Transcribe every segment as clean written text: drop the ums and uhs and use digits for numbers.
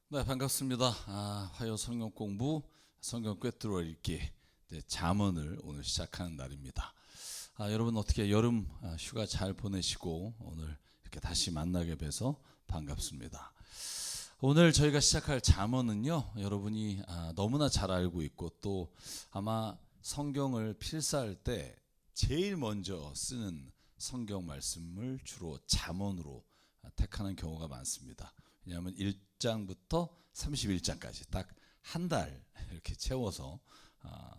네, 반갑습니다. 화요 성경 공부, 성경 꿰뚫어 읽기, 잠언을 오늘 시작하는 날입니다. 여러분 어떻게 여름 휴가 잘 보내시고 오늘 이렇게 다시 만나게 돼서 반갑습니다. 오늘 저희가 시작할 잠언은요, 여러분이 너무나 잘 알고 있고 또 아마 성경을 필사할 때 제일 먼저 쓰는 성경 말씀을 주로 잠언으로 택하는 경우가 많습니다. 왜냐하면 1장부터 31장까지 딱 한 달 이렇게 채워서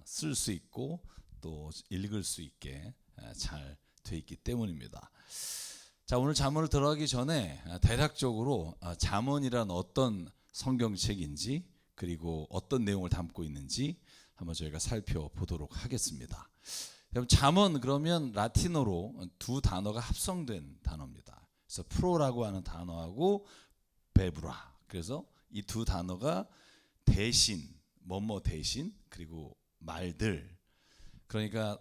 쓸 수 있고 또 읽을 수 있게 잘 돼 있기 때문입니다. 자, 오늘 잠언을 들어가기 전에 대략적으로 잠언이란 어떤 성경책인지 그리고 어떤 내용을 담고 있는지 한번 저희가 살펴보도록 하겠습니다. 여러분, 잠언 그러면 라틴어로 두 단어가 합성된 단어입니다. 그래서 프로라고 하는 단어하고 베브라. 그래서 이 두 단어가 대신, 뭐뭐 대신, 그리고 말들. 그러니까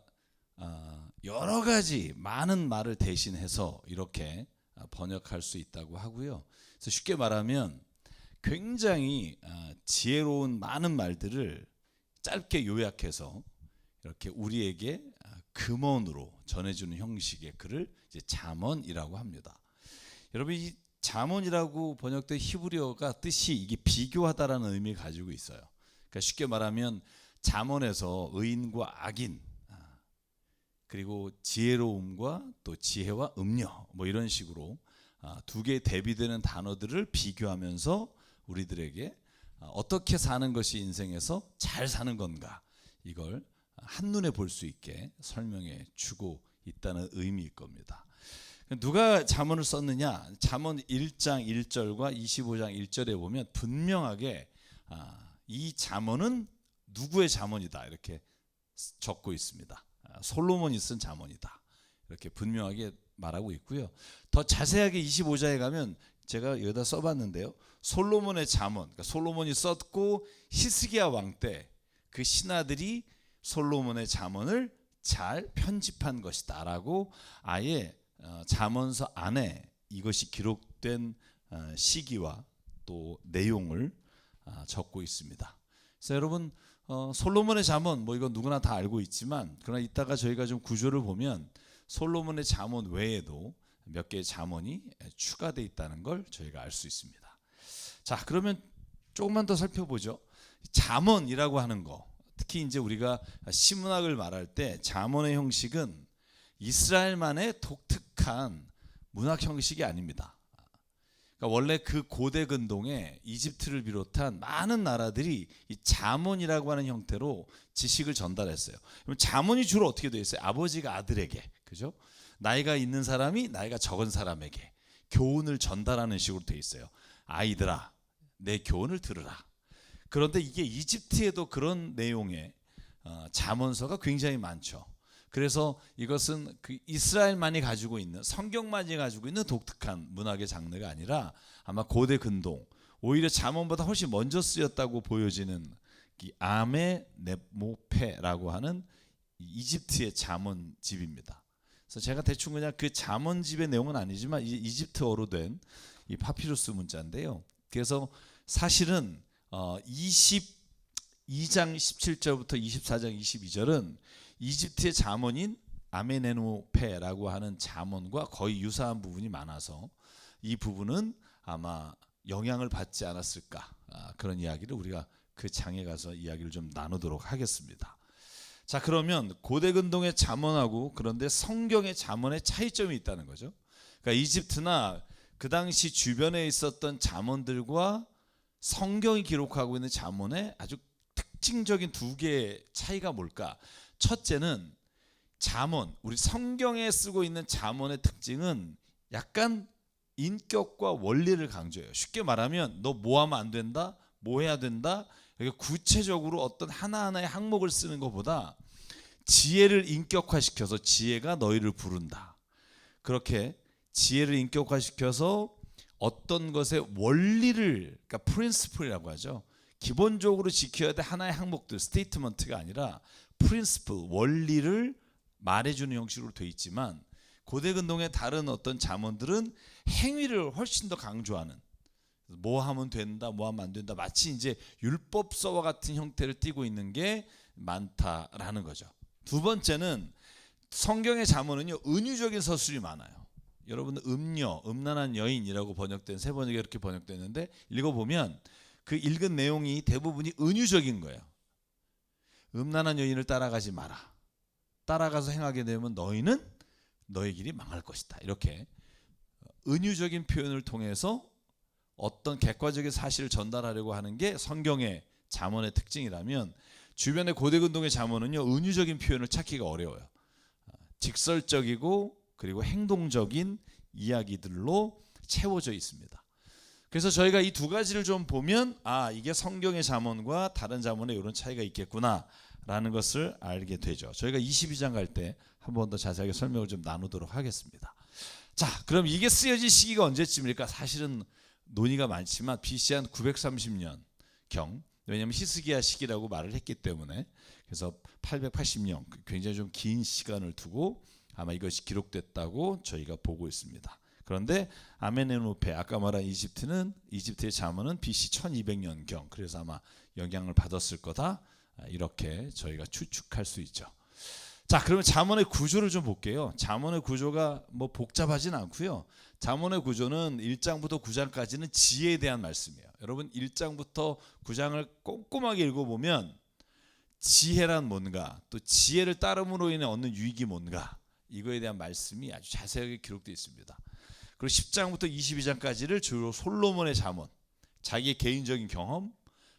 여러 가지 많은 말을 대신해서 이렇게 번역할 수 있다고 하고요. 그래서 쉽게 말하면 굉장히 지혜로운 많은 말들을 짧게 요약해서 이렇게 우리에게 금언으로 전해주는 형식의 글을 이제 잠언이라고 합니다. 여러분, 이 잠언이라고 번역된 히브리어가 뜻이 이게 비교하다라는 의미를 가지고 있어요. 그러니까 쉽게 말하면 잠언에서 의인과 악인, 그리고 지혜로움과 또 지혜와 음녀, 뭐 이런 식으로 두 개의 대비되는 단어들을 비교하면서 우리들에게 어떻게 사는 것이 인생에서 잘 사는 건가, 이걸 한눈에 볼 수 있게 설명해 주고 있다는 의미일 겁니다. 누가 잠언을 썼느냐? 잠언 1장 1절과 25장 1절에 보면 분명하게 이 잠언은 누구의 잠언이다 이렇게 적고 있습니다. 솔로몬이 쓴 잠언이다 이렇게 분명하게 말하고 있고요. 더 자세하게 25장에 가면 제가 여기다 써봤는데요, 솔로몬의 잠언, 그러니까 솔로몬이 썼고 히스기야 왕 때 그 신하들이 솔로몬의 잠언을 잘 편집한 것이다 라고 아예 잠언서 안에 이것이 기록된 시기와 또 내용을 적고 있습니다. 그래서 여러분, 솔로몬의 잠언, 뭐 이건 누구나 다 알고 있지만, 그러나 이따가 저희가 좀 구조를 보면 솔로몬의 잠언 외에도 몇 개의 잠언이 추가되어 있다는 걸 저희가 알 수 있습니다. 자, 그러면 조금만 더 살펴보죠. 잠언이라고 하는 거, 특히 이제 우리가 시문학을 말할 때 잠언의 형식은 이스라엘만의 독특한 문학 형식이 아닙니다. 그러니까 원래 그 고대 근동에 이집트를 비롯한 많은 나라들이 이 잠언이라고 하는 형태로 지식을 전달했어요. 그럼 잠언이 주로 어떻게 되어 있어요? 아버지가 아들에게, 그죠? 나이가 있는 사람이 나이가 적은 사람에게 교훈을 전달하는 식으로 되어 있어요. 아이들아, 내 교훈을 들으라. 그런데 이게 이집트에도 그런 내용의 잠언서가 굉장히 많죠. 그래서 이것은 그 이스라엘만이 가지고 있는, 성경만이 가지고 있는 독특한 문학의 장르가 아니라 아마 고대 근동, 오히려 잠언보다 훨씬 먼저 쓰였다고 보여지는 이 아메네모페라고 하는 이집트의 잠언집입니다. 그래서 제가 대충 그냥 그 잠언집의 내용은 아니지만 이집트어로 된 이 파피루스 문자인데요. 그래서 사실은 22장 17절부터 24장 22절은 이집트의 잠언인 아메네노페라고 하는 잠언과 거의 유사한 부분이 많아서 이 부분은 아마 영향을 받지 않았을까, 그런 이야기를 우리가 그 장에 가서 이야기를 좀 나누도록 하겠습니다. 자, 그러면 고대 근동의 잠언하고 그런데 성경의 잠언의 차이점이 있다는 거죠. 그러니까 이집트나 그 당시 주변에 있었던 잠언들과 성경이 기록하고 있는 잠언의 아주 특징적인 두 개의 차이가 뭘까? 첫째는 잠언, 우리 성경에 쓰고 있는 잠언의 특징은 약간 인격과 원리를 강조해요. 쉽게 말하면 너 뭐 하면 안 된다, 뭐 해야 된다, 이렇게 구체적으로 어떤 하나하나의 항목을 쓰는 것보다 지혜를 인격화시켜서 지혜가 너희를 부른다, 그렇게 지혜를 인격화시켜서 어떤 것의 원리를, 그러니까 프린시플이라고 하죠, 기본적으로 지켜야 될 하나의 항목들, 스테이트먼트가 아니라 프린시플, 원리를 말해주는 형식으로 되어 있지만, 고대 근동의 다른 어떤 잠언들은 행위를 훨씬 더 강조하는, 뭐 하면 된다, 뭐 하면 안 된다, 마치 이제 율법서와 같은 형태를 띠고 있는 게 많다라는 거죠. 두 번째는 성경의 잠언은요, 은유적인 서술이 많아요. 여러분, 음란한 여인이라고 번역된 세 번역에 이렇게 번역됐는데, 읽어보면 그 읽은 내용이 대부분이 은유적인 거예요. 음란한 여인을 따라가지 마라. 따라가서 행하게 되면 너희는 너의 길이 망할 것이다. 이렇게 은유적인 표현을 통해서 어떤 객관적인 사실을 전달하려고 하는 게 성경의 잠언의 특징이라면, 주변의 고대근동의 잠언은요, 은유적인 표현을 찾기가 어려워요. 직설적이고 그리고 행동적인 이야기들로 채워져 있습니다. 그래서 저희가 이 두 가지를 좀 보면 이게 성경의 잠언과 다른 잠언에 이런 차이가 있겠구나 라는 것을 알게 되죠. 저희가 22장 갈 때 한 번 더 자세하게 설명을 좀 나누도록 하겠습니다. 자, 그럼 이게 쓰여진 시기가 언제쯤일까? 사실은 논의가 많지만 BC 한 930년경, 왜냐하면 히스기야 시기라고 말을 했기 때문에, 그래서 880년, 굉장히 좀 긴 시간을 두고 아마 이것이 기록됐다고 저희가 보고 있습니다. 그런데 아멘에노페, 아까 말한 이집트의 잠언은 BC 1200년경, 그래서 아마 영향을 받았을 거다, 이렇게 저희가 추측할 수 있죠. 자, 그러면 잠언의 구조를 좀 볼게요. 잠언의 구조가 뭐 복잡하진 않고요. 잠언의 구조는 1장부터 9장까지는 지혜에 대한 말씀이에요. 여러분, 1장부터 9장을 꼼꼼하게 읽어보면 지혜란 뭔가, 또 지혜를 따름으로 인해 얻는 유익이 뭔가, 이거에 대한 말씀이 아주 자세하게 기록되어 있습니다. 그리고 10장부터 22장까지를 주로 솔로몬의 잠언, 자기의 개인적인 경험,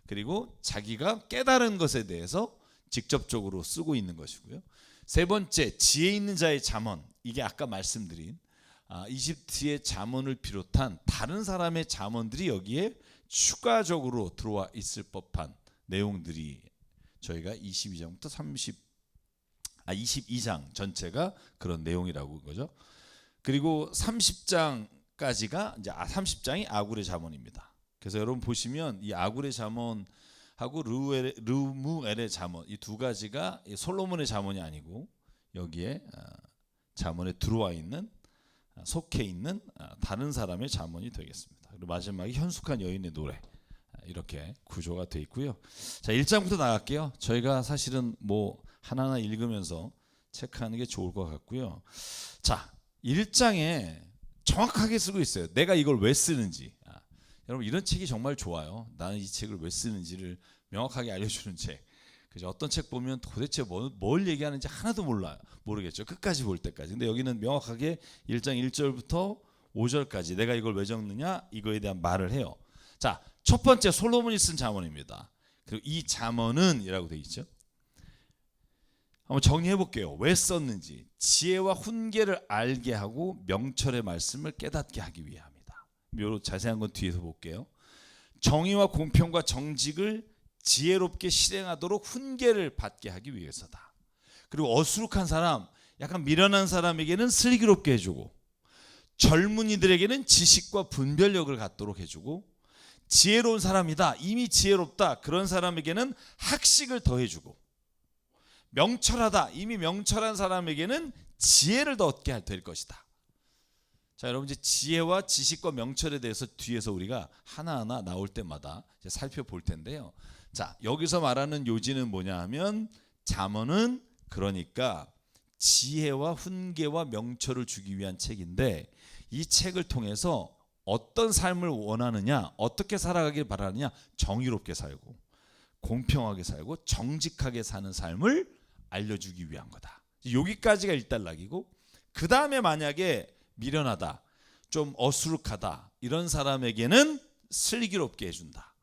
그리고 자기가 깨달은 것에 대해서 직접적으로 쓰고 있는 것이고요. 세 번째, 지혜 있는 자의 잠언, 이게 아까 말씀드린 이집트의 잠언을 비롯한 다른 사람의 잠언들이 여기에 추가적으로 들어와 있을 법한 내용들이 저희가 22장 전체가 그런 내용이라고 거죠. 그리고 30장까지가 이제 30장이 아굴의 잠언입니다. 그래서 여러분 보시면 이 아굴의 잠언하고 르무엘의 잠언, 이 두 가지가 솔로몬의 잠언이 아니고 여기에 잠언에 들어와 있는, 속해 있는 다른 사람의 잠언이 되겠습니다. 그리고 마지막에 현숙한 여인의 노래, 이렇게 구조가 되어 있고요. 자, 1장부터 나갈게요. 저희가 사실은 뭐 하나하나 읽으면서 체크하는 게 좋을 것 같고요. 자, 1장에 정확하게 쓰고 있어요. 내가 이걸 왜 쓰는지. 여러분, 이런 책이 정말 좋아요. 나는 이 책을 왜 쓰는지를 명확하게 알려주는 책. 그죠? 어떤 책 보면 도대체 뭘 얘기하는지 하나도 모르겠죠. 끝까지 볼 때까지. 근데 여기는 명확하게 1장 1절부터 5절까지 내가 이걸 왜 적느냐, 이거에 대한 말을 해요. 자, 첫 번째, 솔로몬이 쓴 잠언입니다. 그리고 이 잠언은 이라고 되어 있죠. 한번 정리해 볼게요. 왜 썼는지. 지혜와 훈계를 알게 하고 명철의 말씀을 깨닫게 하기 위함이다. 요 자세한 건 뒤에서 볼게요. 정의와 공평과 정직을 지혜롭게 실행하도록 훈계를 받게 하기 위해서다. 그리고 어수룩한 사람, 약간 미련한 사람에게는 슬기롭게 해주고, 젊은이들에게는 지식과 분별력을 갖도록 해주고, 지혜로운 사람이다, 이미 지혜롭다, 그런 사람에게는 학식을 더해주고, 명철하다, 이미 명철한 사람에게는 지혜를 더 얻게 될 것이다. 자, 여러분, 이제 지혜와 지식과 명철에 대해서 뒤에서 우리가 하나하나 나올 때마다 이제 살펴볼 텐데요. 자, 여기서 말하는 요지는 뭐냐 하면, 잠언은 그러니까 지혜와 훈계와 명철을 주기 위한 책인데, 이 책을 통해서 어떤 삶을 원하느냐, 어떻게 살아가길 바라느냐, 정의롭게 살고 공평하게 살고 정직하게 사는 삶을 알려주기 위한 거다. 여기까지가 일단락이고, 그 다음에 만약에 미련하다, 좀 어수룩하다, 이런 사람에게는 슬기롭게 해준다.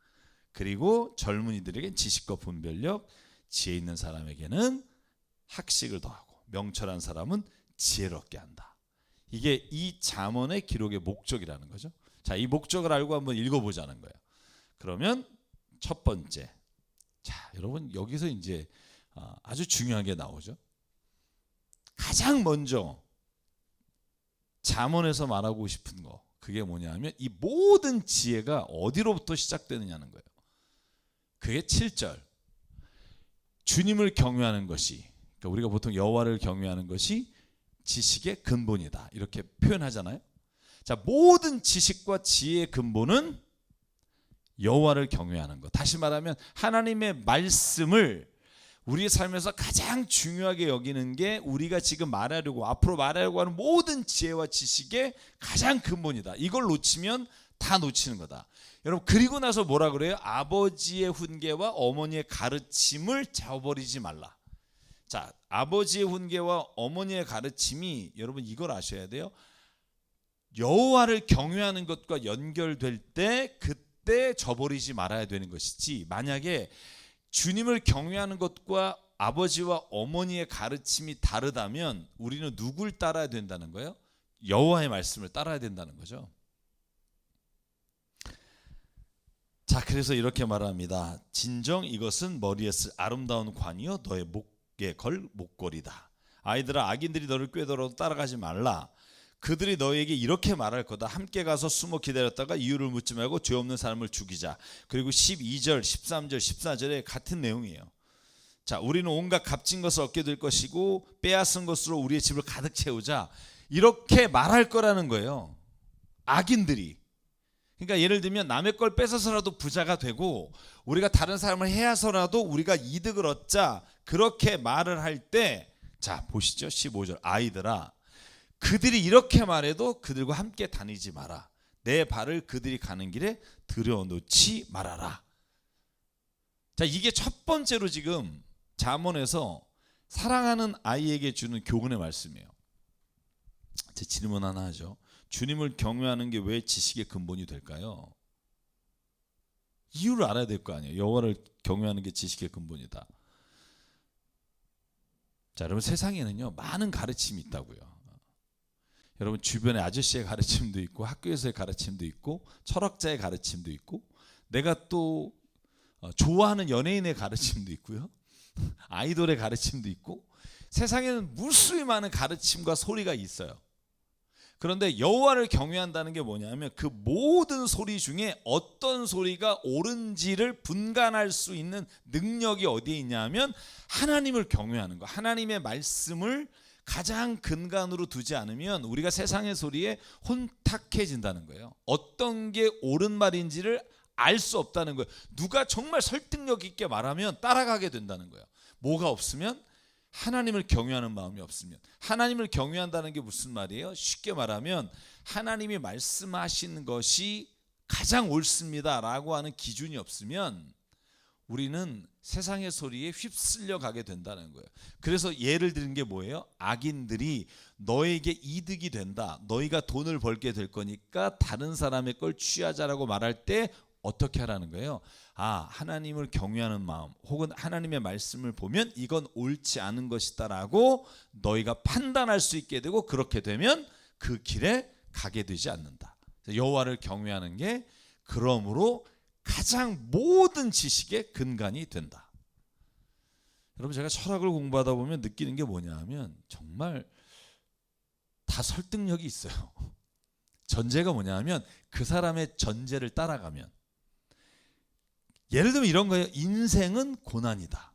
그리고 젊은이들에게 지식과 분별력, 지혜 있는 사람에게는 학식을 더하고, 명철한 사람은 지혜를 얻게 한다. 이게 이 잠언의 기록의 목적이라는 거죠. 자, 이 목적을 알고 한번 읽어보자는 거예요. 그러면 첫 번째, 자, 여러분, 여기서 이제 아주 중요한 게 나오죠. 가장 먼저 잠언에서 말하고 싶은 거, 그게 뭐냐 하면, 이 모든 지혜가 어디로부터 시작되느냐는 거예요. 그게 7절. 주님을 경외하는 것이, 그러니까 우리가 보통 여호와를 경외하는 것이 지식의 근본이다, 이렇게 표현하잖아요. 자, 모든 지식과 지혜의 근본은 여호와를 경외하는 것. 다시 말하면 하나님의 말씀을 우리의 삶에서 가장 중요하게 여기는 게 우리가 지금 말하려고 앞으로 말하려고 하는 모든 지혜와 지식의 가장 근본이다. 이걸 놓치면 다 놓치는 거다. 여러분, 그리고 나서 뭐라 그래요? 아버지의 훈계와 어머니의 가르침을 저버리지 말라. 자, 아버지의 훈계와 어머니의 가르침이, 여러분 이걸 아셔야 돼요. 여호와를 경외하는 것과 연결될 때 그때 저버리지 말아야 되는 것이지, 만약에 주님을 경외하는 것과 아버지와 어머니의 가르침이 다르다면 우리는 누굴 따라야 된다는 거예요? 여호와의 말씀을 따라야 된다는 거죠. 자, 그래서 이렇게 말합니다. 진정 이것은 머리에 쓸 아름다운 관이요 너의 목에 걸 목걸이다. 아이들아, 악인들이 너를 꾀더라도 따라가지 말라. 그들이 너에게 이렇게 말할 거다. 함께 가서 숨어 기다렸다가 이유를 묻지 말고 죄 없는 사람을 죽이자. 그리고 12절, 13절, 14절에 같은 내용이에요. 자, 우리는 온갖 값진 것을 얻게 될 것이고 빼앗은 것으로 우리의 집을 가득 채우자. 이렇게 말할 거라는 거예요. 악인들이. 그러니까 예를 들면 남의 걸 뺏어서라도 부자가 되고 우리가 다른 사람을 해야서라도 우리가 이득을 얻자. 그렇게 말을 할 때, 자 보시죠. 15절. 아이들아, 그들이 이렇게 말해도 그들과 함께 다니지 마라. 내 발을 그들이 가는 길에 들여놓지 말아라. 자, 이게 첫 번째로 지금 잠언에서 사랑하는 아이에게 주는 교훈의 말씀이에요. 제 질문 하나 하죠. 주님을 경외하는 게 왜 지식의 근본이 될까요? 이유를 알아야 될 거 아니에요. 여호와를 경외하는 게 지식의 근본이다. 자, 여러분, 세상에는요 많은 가르침이 있다고요. 여러분, 주변에 아저씨의 가르침도 있고 학교에서의 가르침도 있고 철학자의 가르침도 있고 내가 또 좋아하는 연예인의 가르침도 있고요. 아이돌의 가르침도 있고 세상에는 무수히 많은 가르침과 소리가 있어요. 그런데 여호와를 경외한다는 게 뭐냐면 그 모든 소리 중에 어떤 소리가 옳은지를 분간할 수 있는 능력이 어디에 있냐면 하나님을 경외하는 거. 하나님의 말씀을 가장 근간으로 두지 않으면 우리가 세상의 소리에 혼탁해진다는 거예요. 어떤 게 옳은 말인지를 알 수 없다는 거예요. 누가 정말 설득력 있게 말하면 따라가게 된다는 거예요. 뭐가 없으면? 하나님을 경외하는 마음이 없으면. 하나님을 경외한다는 게 무슨 말이에요? 쉽게 말하면 하나님이 말씀하신 것이 가장 옳습니다 라고 하는 기준이 없으면 우리는 세상의 소리에 휩쓸려 가게 된다는 거예요. 그래서 예를 드는 게 뭐예요? 악인들이 너에게 이득이 된다, 너희가 돈을 벌게 될 거니까 다른 사람의 걸 취하자라고 말할 때 어떻게 하라는 거예요? 아, 하나님을 경외하는 마음 혹은 하나님의 말씀을 보면 이건 옳지 않은 것이다 라고 너희가 판단할 수 있게 되고, 그렇게 되면 그 길에 가게 되지 않는다. 여호와를 경외하는 게 그러므로 가장 모든 지식의 근간이 된다. 여러분, 제가 철학을 공부하다 보면 느끼는 게 뭐냐 하면 정말 다 설득력이 있어요. 전제가 뭐냐 하면 그 사람의 전제를 따라가면, 예를 들면 이런 거예요. 인생은 고난이다.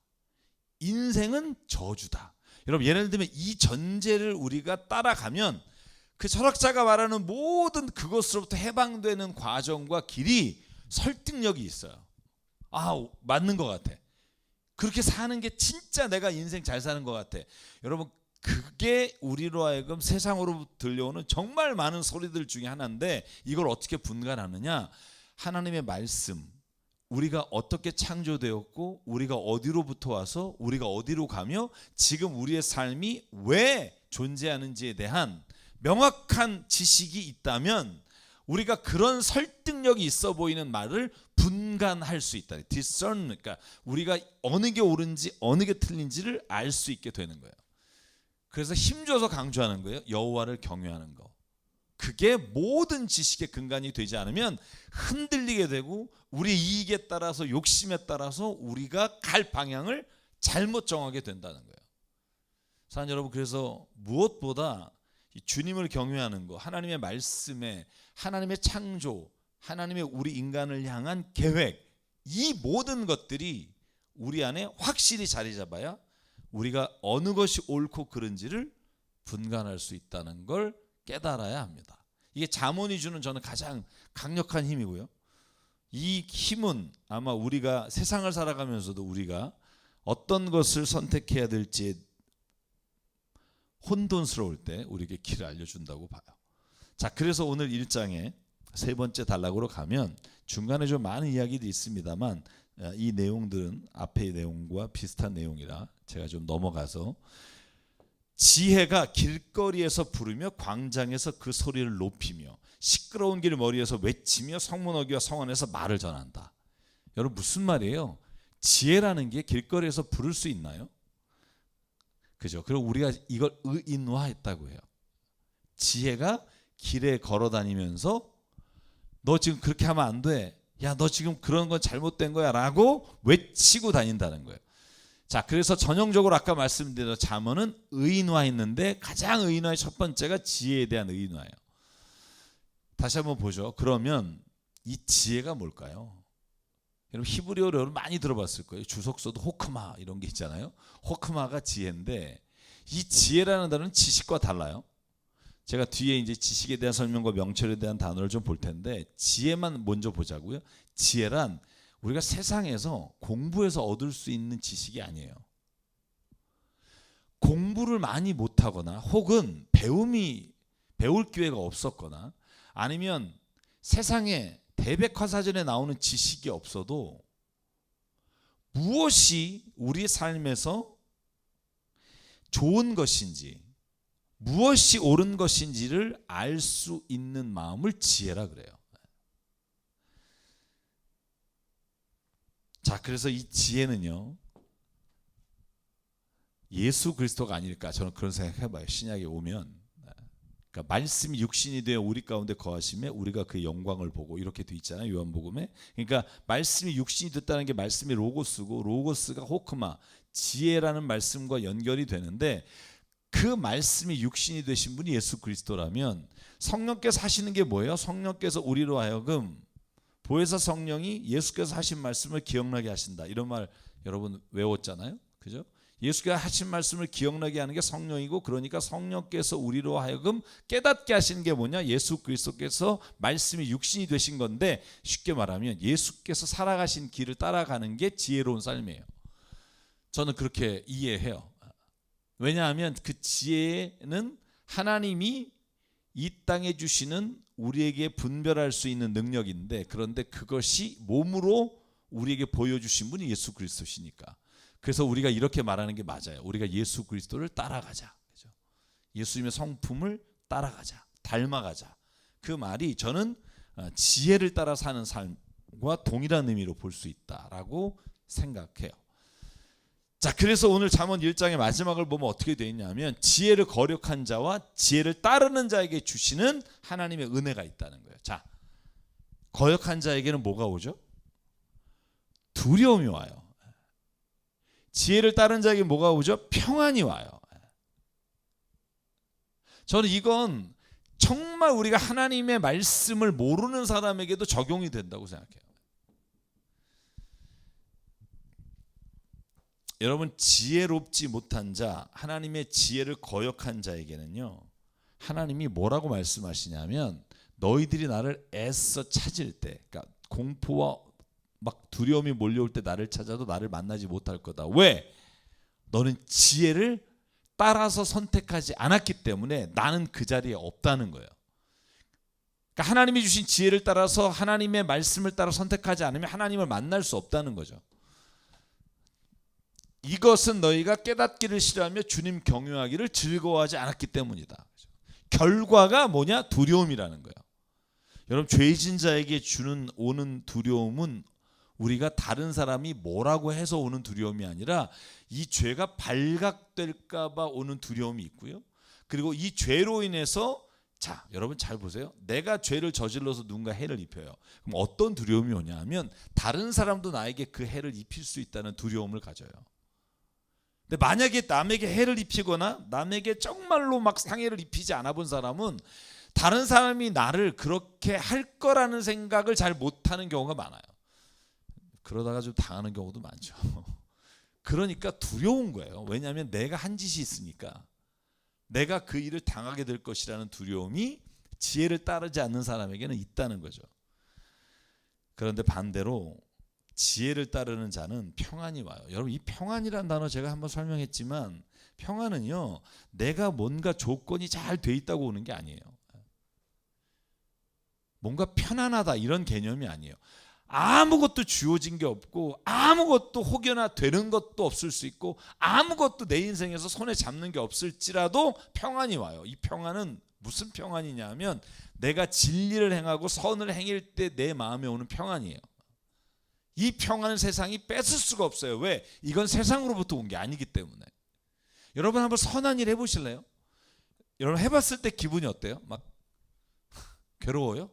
인생은 저주다. 여러분, 예를 들면 이 전제를 우리가 따라가면 그 철학자가 말하는 모든 그것으로부터 해방되는 과정과 길이 설득력이 있어요. 아, 맞는 것 같아. 그렇게 사는 게 진짜 내가 인생 잘 사는 것 같아. 여러분, 그게 우리로 하여금 세상으로 들려오는 정말 많은 소리들 중에 하나인데, 이걸 어떻게 분간하느냐? 하나님의 말씀, 우리가 어떻게 창조되었고 우리가 어디로부터 와서 우리가 어디로 가며 지금 우리의 삶이 왜 존재하는지에 대한 명확한 지식이 있다면 우리가 그런 설득력이 있어 보이는 말을 분간할 수 있다. discern, 그러니까 우리가 어느 게 옳은지 어느 게 틀린지를 알 수 있게 되는 거예요. 그래서 힘줘서 강조하는 거예요. 여호와를 경외하는 거. 그게 모든 지식의 근간이 되지 않으면 흔들리게 되고 우리 이익에 따라서 욕심에 따라서 우리가 갈 방향을 잘못 정하게 된다는 거예요. 사랑하는 여러분, 그래서 무엇보다 주님을 경외하는 거, 하나님의 말씀에, 하나님의 창조, 하나님의 우리 인간을 향한 계획, 이 모든 것들이 우리 안에 확실히 자리 잡아야 우리가 어느 것이 옳고 그른지를 분간할 수 있다는 걸 깨달아야 합니다. 이게 잠언이 주는 저는 가장 강력한 힘이고요. 이 힘은 아마 우리가 세상을 살아가면서도 우리가 어떤 것을 선택해야 될지 혼돈스러울 때 우리에게 길을 알려준다고 봐요. 자, 그래서 오늘 1장에 세 번째 단락으로 가면 중간에 좀 많은 이야기도 있습니다만 이 내용들은 앞의 내용과 비슷한 내용이라 제가 좀 넘어가서, 지혜가 길거리에서 부르며 광장에서 그 소리를 높이며 시끄러운 길 머리에서 외치며 성문 어귀와 성 안에서 말을 전한다. 여러분, 무슨 말이에요? 지혜라는 게 길거리에서 부를 수 있나요? 그죠? 그리고 우리가 이걸 의인화했다고 해요. 지혜가 길에 걸어 다니면서 너 지금 그렇게 하면 안 돼, 야 너 지금 그런 건 잘못된 거야 라고 외치고 다닌다는 거예요. 자, 그래서 전형적으로 아까 말씀드린 잠언은 의인화했는데 가장 의인화의 첫 번째가 지혜에 대한 의인화예요. 다시 한번 보죠. 그러면 이 지혜가 뭘까요? 여러분, 히브리어로 여러분 많이 들어봤을 거예요. 주석서도 호크마 이런 게 있잖아요. 호크마가 지혜인데, 이 지혜라는 단어는 지식과 달라요. 제가 뒤에 이제 지식에 대한 설명과 명철에 대한 단어를 좀 볼 텐데, 지혜만 먼저 보자고요. 지혜란 우리가 세상에서 공부해서 얻을 수 있는 지식이 아니에요. 공부를 많이 못하거나 혹은 배울 기회가 없었거나 아니면 세상에 대백과사전에 나오는 지식이 없어도 무엇이 우리 삶에서 좋은 것인지 무엇이 옳은 것인지를 알 수 있는 마음을 지혜라 그래요. 자, 그래서 이 지혜는요, 예수 그리스도가 아닐까, 저는 그런 생각 해봐요. 신약에 오면, 그러니까 말씀이 육신이 되어 우리 가운데 거하심에 우리가 그 영광을 보고, 이렇게 돼 있잖아요, 요한복음에. 그러니까 말씀이 육신이 됐다는 게 말씀이 로고스고, 로고스가 호크마, 지혜라는 말씀과 연결이 되는데, 그 말씀이 육신이 되신 분이 예수 그리스도라면 성령께서 하시는 게 뭐예요? 성령께서 우리로 하여금 보혜사 성령이 예수께서 하신 말씀을 기억나게 하신다, 이런 말 여러분 외웠잖아요, 그죠? 예수께서 하신 말씀을 기억나게 하는 게 성령이고, 그러니까 성령께서 우리로 하여금 깨닫게 하시는 게 뭐냐? 예수 그리스도께서 말씀이 육신이 되신 건데, 쉽게 말하면 예수께서 살아가신 길을 따라가는 게 지혜로운 삶이에요. 저는 그렇게 이해해요. 왜냐하면 그 지혜는 하나님이 이 땅에 주시는 우리에게 분별할 수 있는 능력인데, 그런데 그것이 몸으로 우리에게 보여주신 분이 예수 그리스도시니까. 그래서 우리가 이렇게 말하는 게 맞아요. 우리가 예수 그리스도를 따라가자, 그죠? 예수님의 성품을 따라가자, 닮아가자. 그 말이 저는 지혜를 따라 사는 삶과 동일한 의미로 볼 수 있다라고 생각해요. 자, 그래서 오늘 잠언 1장의 마지막을 보면 어떻게 되어 있냐면, 지혜를 거역한 자와 지혜를 따르는 자에게 주시는 하나님의 은혜가 있다는 거예요. 자, 거역한 자에게는 뭐가 오죠? 두려움이 와요. 지혜를 따르는 자에게 뭐가 오죠? 평안이 와요. 저는 이건 정말 우리가 하나님의 말씀을 모르는 사람에게도 적용이 된다고 생각해요. 여러분, 지혜롭지 못한 자, 하나님의 지혜를 거역한 자에게는요, 하나님이 뭐라고 말씀하시냐면, 너희들이 나를 애써 찾을 때, 그러니까 공포와 막 두려움이 몰려올 때 나를 찾아도 나를 만나지 못할 거다. 왜? 너는 지혜를 따라서 선택하지 않았기 때문에 나는 그 자리에 없다는 거예요. 그러니까 하나님이 주신 지혜를 따라서, 하나님의 말씀을 따라 선택하지 않으면 하나님을 만날 수 없다는 거죠. 이것은 너희가 깨닫기를 싫어하며 주님 경유하기를 즐거워하지 않았기 때문이다. 결과가 뭐냐? 두려움이라는 거예요. 여러분, 죄진 자에게 오는 두려움은 우리가 다른 사람이 뭐라고 해서 오는 두려움이 아니라 이 죄가 발각될까 봐 오는 두려움이 있고요. 그리고 이 죄로 인해서, 자, 여러분 잘 보세요. 내가 죄를 저질러서 누군가 해를 입혀요. 그럼 어떤 두려움이 오냐 하면, 다른 사람도 나에게 그 해를 입힐 수 있다는 두려움을 가져요. 근데 만약에 남에게 해를 입히거나 남에게 정말로 막 상해를 입히지 않아 본 사람은 다른 사람이 나를 그렇게 할 거라는 생각을 잘 못하는 경우가 많아요. 그러다가 좀 당하는 경우도 많죠. 그러니까 두려운 거예요. 왜냐하면 내가 한 짓이 있으니까, 내가 그 일을 당하게 될 것이라는 두려움이 지혜를 따르지 않는 사람에게는 있다는 거죠. 그런데 반대로 지혜를 따르는 자는 평안이 와요. 여러분, 이 평안이라는 단어 제가 한번 설명했지만 평안은요, 내가 뭔가 조건이 잘 돼 있다고 오는 게 아니에요. 뭔가 편안하다 이런 개념이 아니에요. 아무것도 주어진 게 없고 아무것도 혹여나 되는 것도 없을 수 있고 아무것도 내 인생에서 손에 잡는 게 없을지라도 평안이 와요. 이 평안은 무슨 평안이냐 하면 내가 진리를 행하고 선을 행할 때 내 마음에 오는 평안이에요. 이 평안을 세상이 뺏을 수가 없어요. 왜? 이건 세상으로부터 온 게 아니기 때문에. 여러분 한번 선한 일 해보실래요? 여러분 해봤을 때 기분이 어때요? 막 괴로워요?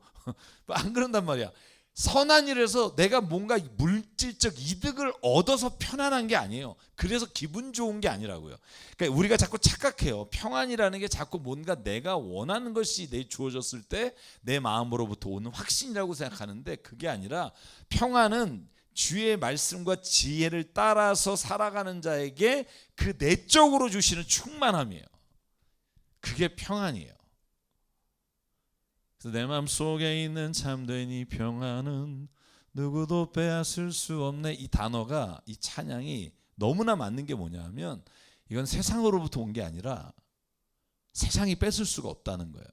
안 그런단 말이야. 선한 일에서 내가 뭔가 물질적 이득을 얻어서 편안한 게 아니에요. 그래서 기분 좋은 게 아니라고요. 그러니까 우리가 자꾸 착각해요. 평안이라는 게 자꾸 뭔가 내가 원하는 것이 내 주어졌을 때 내 마음으로부터 오는 확신이라고 생각하는데 그게 아니라 평안은 주의 말씀과 지혜를 따라서 살아가는 자에게 그 내적으로 주시는 충만함이에요. 그게 평안이에요. 그래서 내 마음속에 있는 참된 이 평안은 누구도 빼앗을 수 없네. 이 단어가, 이 찬양이 너무나 맞는 게 뭐냐 하면 이건 세상으로부터 온 게 아니라 세상이 뺏을 수가 없다는 거예요.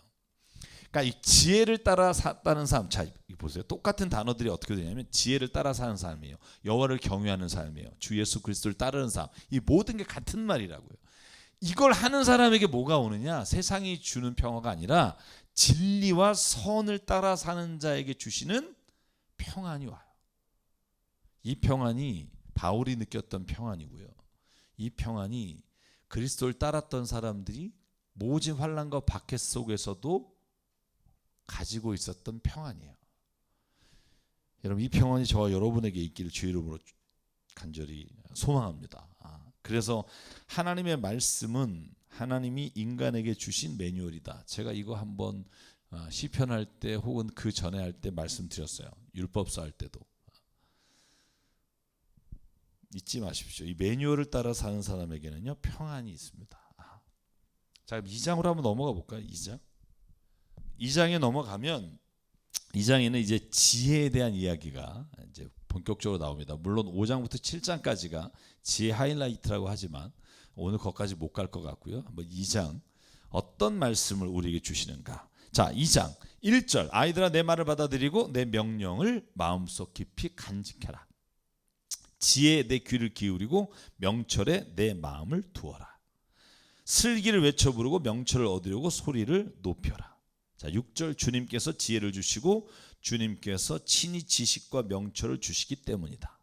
그러니까 이 지혜를 따라 사는 사람, 자 보세요. 똑같은 단어들이 어떻게 되냐면 지혜를 따라 사는 사람이에요. 여호와를 경외하는 사람이에요. 주 예수 그리스도를 따르는 사람. 이 모든 게 같은 말이라고요. 이걸 하는 사람에게 뭐가 오느냐? 세상이 주는 평화가 아니라 진리와 선을 따라 사는 자에게 주시는 평안이 와요. 이 평안이 바울이 느꼈던 평안이고요. 이 평안이 그리스도를 따랐던 사람들이 모진 환난과 박해 속에서도 가지고 있었던 평안이에요. 여러분, 이 평안이 저와 여러분에게 있기를 주의 이름으로 간절히 소망합니다. 그래서 하나님의 말씀은 하나님이 인간에게 주신 매뉴얼이다. 제가 이거 한번 시편할 때 혹은 그 전에 할 때 말씀드렸어요. 율법서 할 때도. 잊지 마십시오. 이 매뉴얼을 따라 사는 사람에게는요 평안이 있습니다. 자, 2장으로 한번 넘어가 볼까요? 2장에 넘어가면 2장에는 이제 지혜에 대한 이야기가 이제 본격적으로 나옵니다. 물론 5장부터 7장까지가 지혜 하이라이트라고 하지만 오늘 거기까지 못 갈 것 같고요. 한번 2장 어떤 말씀을 우리에게 주시는가. 자, 2장 1절 아이들아 내 말을 받아들이고 내 명령을 마음속 깊이 간직해라. 지혜에 내 귀를 기울이고 명철에 내 마음을 두어라. 슬기를 외쳐 부르고 명철을 얻으려고 소리를 높여라. 자, 6절 주님께서 지혜를 주시고 주님께서 친히 지식과 명철을 주시기 때문이다.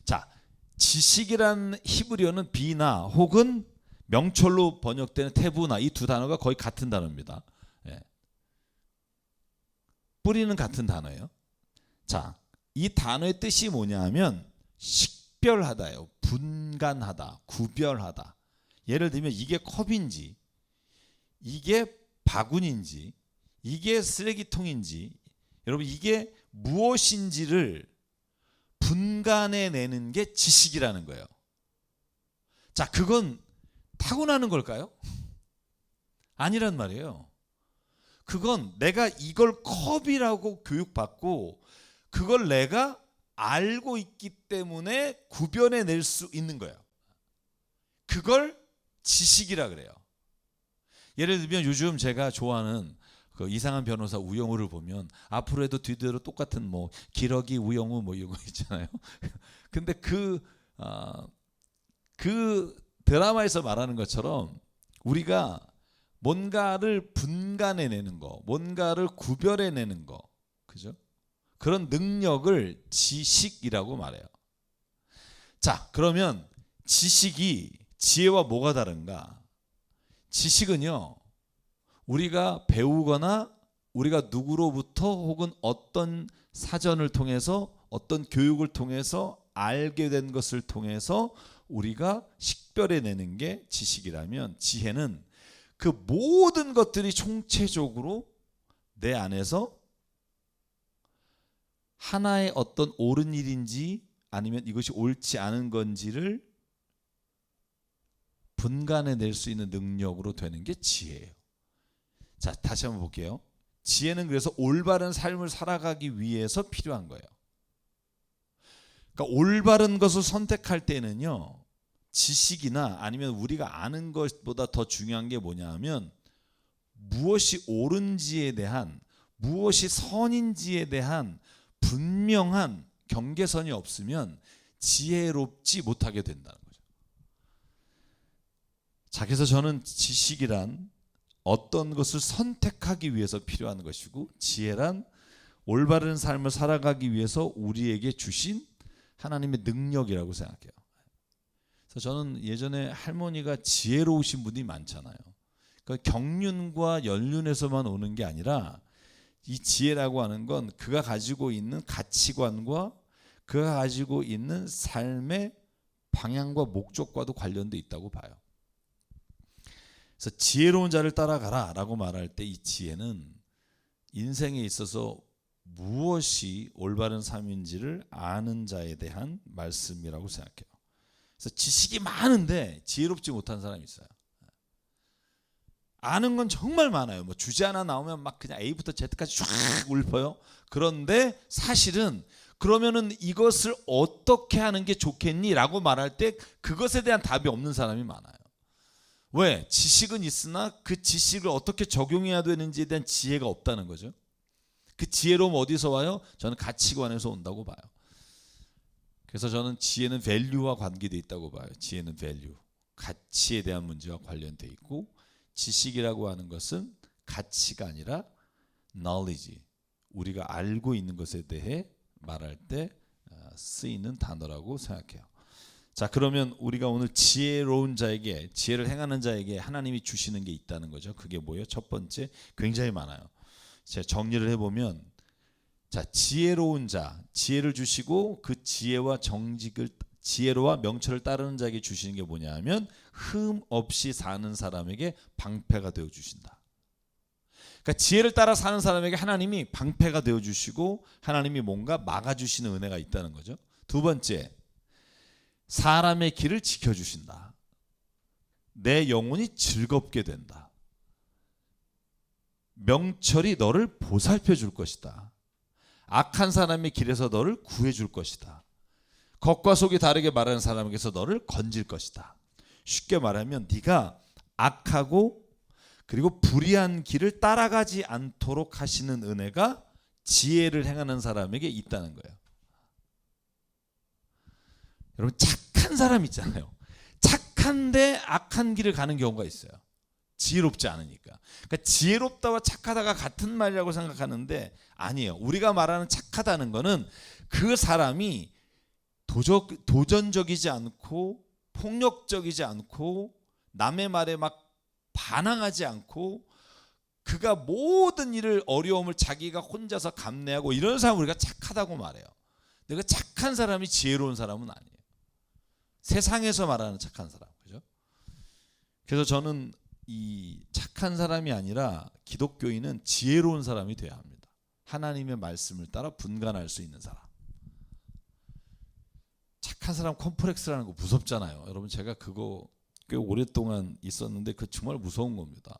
자, 지식이라는 히브리어는 비나 혹은 명철로 번역되는 테부나 이 두 단어가 거의 같은 단어입니다. 예. 뿌리는 같은 단어예요. 자, 이 단어의 뜻이 뭐냐 하면 식별하다예요. 분간하다, 구별하다. 예를 들면 이게 컵인지 이게 바구니인지 이게 쓰레기통인지 여러분 이게 무엇인지를 분간해내는 게 지식이라는 거예요. 자, 그건 타고나는 걸까요? 아니란 말이에요. 그건 내가 이걸 컵이라고 교육받고 그걸 내가 알고 있기 때문에 구별해낼 수 있는 거예요. 그걸 지식이라 그래요. 예를 들면 요즘 제가 좋아하는 그 이상한 변호사 우영우를 보면 앞으로 해도 뒤대로 똑같은 뭐 기러기 우영우 뭐 이런 거 있잖아요. 근데 그 드라마에서 말하는 것처럼 우리가 뭔가를 분간해내는 거, 뭔가를 구별해내는 거, 그죠? 그런 능력을 지식이라고 말해요. 자, 그러면 지식이 지혜와 뭐가 다른가? 지식은요, 우리가 배우거나 우리가 누구로부터 혹은 어떤 사전을 통해서 어떤 교육을 통해서 알게 된 것을 통해서 우리가 식별해내는 게 지식이라면 지혜는 그 모든 것들이 총체적으로 내 안에서 하나의 어떤 옳은 일인지 아니면 이것이 옳지 않은 건지를 분간해낼 수 있는 능력으로 되는 게 지혜예요. 자, 다시 한번 볼게요. 지혜는 그래서 올바른 삶을 살아가기 위해서 필요한 거예요. 그러니까 올바른 것을 선택할 때는요, 지식이나 아니면 우리가 아는 것보다 더 중요한 게 뭐냐 하면 무엇이 옳은지에 대한, 무엇이 선인지에 대한 분명한 경계선이 없으면 지혜롭지 못하게 된다는 거죠. 자, 그래서 저는 지식이란 어떤 것을 선택하기 위해서 필요한 것이고, 지혜란 올바른 삶을 살아가기 위해서 우리에게 주신 하나님의 능력이라고 생각해요. 그래서 저는 예전에 할머니가 지혜로우신 분이 많잖아요. 그러니까 경륜과 연륜에서만 오는 게 아니라 이 지혜라고 하는 건 그가 가지고 있는 가치관과 그가 가지고 있는 삶의 방향과 목적과도 관련돼 있다고 봐요. 그래서 지혜로운 자를 따라가라 라고 말할 때 이 지혜는 인생에 있어서 무엇이 올바른 삶인지를 아는 자에 대한 말씀이라고 생각해요. 그래서 지식이 많은데 지혜롭지 못한 사람이 있어요. 아는 건 정말 많아요. 뭐 주제 하나 나오면 막 그냥 A부터 Z까지 쫙 읊어요. 그런데 사실은 그러면은 이것을 어떻게 하는 게 좋겠니? 라고 말할 때 그것에 대한 답이 없는 사람이 많아요. 왜? 지식은 있으나 그 지식을 어떻게 적용해야 되는지에 대한 지혜가 없다는 거죠. 그 지혜로움 어디서 와요? 저는 가치관에서 온다고 봐요. 그래서 저는 지혜는 밸류와 관계되어 있다고 봐요. 지혜는 밸류, 가치에 대한 문제와 관련되어 있고, 지식이라고 하는 것은 가치가 아니라 knowledge, 우리가 알고 있는 것에 대해 말할 때 쓰이는 단어라고 생각해요. 자, 그러면 우리가 오늘 지혜로운 자에게, 지혜를 행하는 자에게 하나님이 주시는 게 있다는 거죠. 그게 뭐예요? 첫 번째, 굉장히 많아요. 제가 정리를 해보면, 자, 지혜로운 자, 지혜를 주시고 그 지혜와 정직을, 지혜로와 명철을 따르는 자에게 주시는 게 뭐냐 하면 흠 없이 사는 사람에게 방패가 되어 주신다. 그러니까 지혜를 따라 사는 사람에게 하나님이 방패가 되어 주시고 하나님이 뭔가 막아 주시는 은혜가 있다는 거죠. 두 번째, 사람의 길을 지켜 주신다. 내 영혼이 즐겁게 된다. 명철이 너를 보살펴 줄 것이다. 악한 사람의 길에서 너를 구해 줄 것이다. 겉과 속이 다르게 말하는 사람에게서 너를 건질 것이다. 쉽게 말하면 네가 악하고 그리고 불의한 길을 따라가지 않도록 하시는 은혜가 지혜를 행하는 사람에게 있다는 거예요. 여러분, 착한 사람 있잖아요. 착한데 악한 길을 가는 경우가 있어요. 지혜롭지 않으니까. 그러니까 지혜롭다와 착하다가 같은 말이라고 생각하는데 아니에요. 우리가 말하는 착하다는 거는 그 사람이 도전적이지 않고 폭력적이지 않고 남의 말에 막 반항하지 않고 그가 모든 일을, 어려움을 자기가 혼자서 감내하고 이런 사람을 우리가 착하다고 말해요. 근데 그 착한 사람이 지혜로운 사람은 아니에요. 세상에서 말하는 착한 사람, 그죠? 그래서 저는 이 착한 사람이 아니라 기독교인은 지혜로운 사람이 되어야 합니다. 하나님의 말씀을 따라 분간할 수 있는 사람. 착한 사람 컴플렉스라는 거 무섭잖아요. 여러분, 제가 그거 꽤 오랫동안 있었는데 그 정말 무서운 겁니다.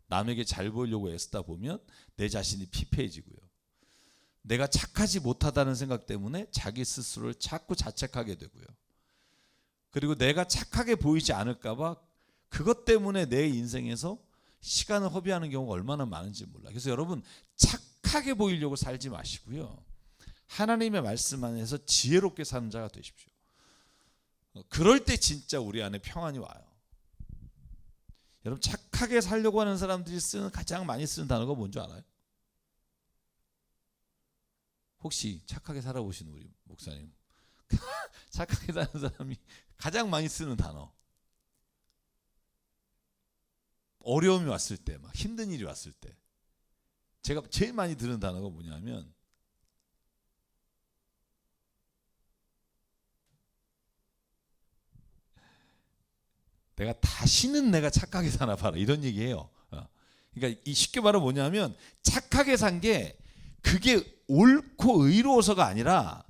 남에게 잘 보이려고 애쓰다 보면 내 자신이 피폐해지고요. 내가 착하지 못하다는 생각 때문에 자기 스스로를 자꾸 자책하게 되고요. 그리고 내가 착하게 보이지 않을까 봐 그것 때문에 내 인생에서 시간을 허비하는 경우가 얼마나 많은지 몰라요. 그래서 여러분, 착하게 보이려고 살지 마시고요. 하나님의 말씀 안에서 지혜롭게 사는 자가 되십시오. 그럴 때 진짜 우리 안에 평안이 와요. 여러분, 착하게 살려고 하는 사람들이 가장 많이 쓰는 단어가 뭔지 알아요? 혹시 착하게 살아보신 우리 목사님, 착하게 사는 사람이 가장 많이 쓰는 단어, 어려움이 왔을 때, 막 힘든 일이 왔을 때 제가 제일 많이 들은 단어가 뭐냐면 내가 다시는 내가 착하게 사나 봐라, 이런 얘기예요. 그러니까 이 쉽게 말하면 뭐냐면 착하게 산 게 그게 옳고 의로워서가 아니라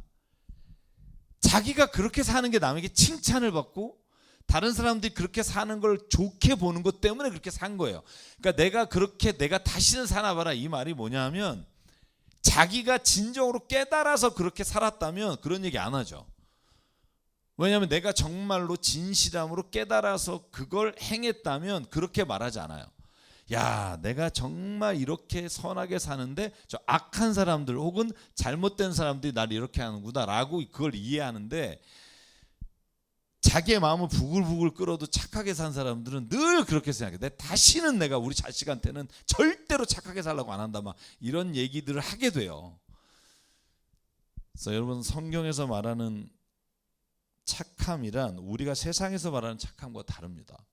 자기가 그렇게 사는 게 남에게 칭찬을 받고 다른 사람들이 그렇게 사는 걸 좋게 보는 것 때문에 그렇게 산 거예요. 그러니까 내가 다시는 사나 봐라, 이 말이 뭐냐면 자기가 진정으로 깨달아서 그렇게 살았다면 그런 얘기 안 하죠. 왜냐하면 내가 정말로 진실함으로 깨달아서 그걸 행했다면 그렇게 말하지 않아요. 야, 내가 정말 이렇게 선하게 사는데 저 악한 사람들 혹은 잘못된 사람들이 나를 이렇게 하는구나 라고 그걸 이해하는데, 자기의 마음을 부글부글 끓어도 착하게 산 사람들은 늘 그렇게 생각해. 다시는 내가 우리 자식한테는 절대로 착하게 살라고 안 한다, 막 이런 얘기들을 하게 돼요. 그래서 여러분, 성경에서 말하는 착함이란 우리가 세상에서 말하는 착함과 다릅니다.